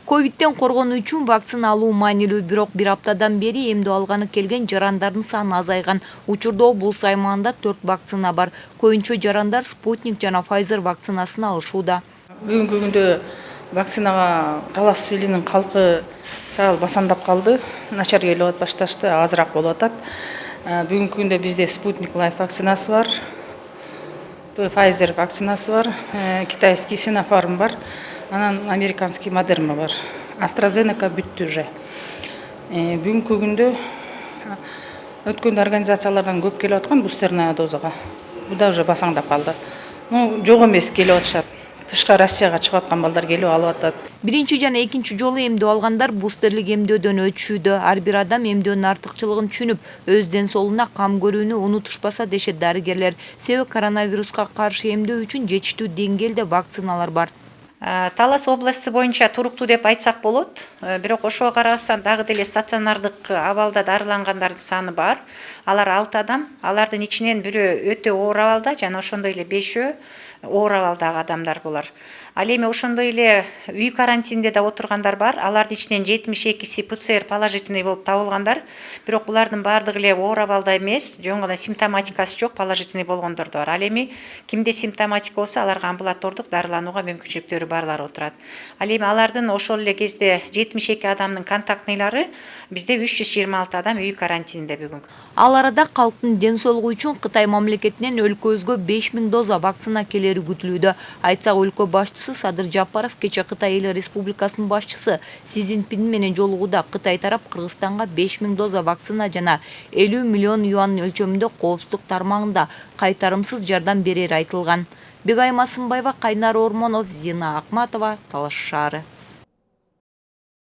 Ковидтен коргонуу үчүн вакцина алуу маанилүү, бирок бир аптадан бери эмдөө алганы келген жарандардын саны азайган. Учурда облус аймагында 4 вакцина бар. Көбүнчө жарандар Спутник жана Pfizer вакцинасын алышууда. Бүгүнкү күндө вакцинага талас элинин калкы саал басандап калды. Начар келип башташты, азыраак болуп атат. Бүгүнкү күндө бизде Спутник Life вакцинасы бар. Pfizer вакцинасы бар, китайский Sinopharm бар. Анан американский Модерна бар. AstraZeneca бүттү уже. Бүгүнкү күндө өткөндө организациялардан көп келип аткан бустерная дозага. Бу да уже басаңдап калды. Жок эмес келип атышат. Тышка Россияга чыгып аткан балдар келип алып атат. Биринчи жана экинчи жолу эмдөө алгандар бустерлик эмдөөдөн өтүшүүдө. Ар бир адам эмдөөнүн артыкчылыгын түшүнүп, өз ден соолугуна кам көрүүнү унутушпаса дешет дарыгерлер. Себеби коронавируска каршы эмдөө үчүн жетиштүү деңгээлде вакциналар бар. Талас областы боюнча туруктуу деп айтсак болот. Бирок ошого карабастан дагы деле стационардык абалда дарылангандардын саны бар. Алар 6 адам. Алардын ичинен бирөө өтө оор абалда жана ошондой эле 5-өө оор абалдагы адамдар булар. Ал эми ошондой эле үй карантинде да отургандар бар. Алардын ичинен 72си ПЦР положительный болуп табылгандар. Бирок булардын бардыгы эле оор абалда эмес, жөн гана симптоматикасы жок положительный болгондор да бар. Ал эми кимде симптоматика болсо, аларга амбулатордук дарыланууга мүмкүнчүлүктөрү барлар отурат. Ал эми алардын ошол эле кезде 72 адамдын контактныйлары бизде 326 адам үй карантининде бүгүн. Ал арада калктын ден соолугу үчүн Кытай мамлекетинен өлкөбүзгө 5000 доза вакцина келери күтүлүүдө. Айтсак, өлкө башчысы Садыр Жапаров кече Кытай Эл Республикасынын башчысы Си Цзиньпин менен жолугууда Кытай тарап Кыргызстанга 5000 доза вакцина жана 50 миллион юан өлчөмүндө коопсуздук тармагында кайтарымсыз жардам берери айтылган. Бегай Масымбаева, Кайнар Ормонов, Зина Акматова, Талаш шаары.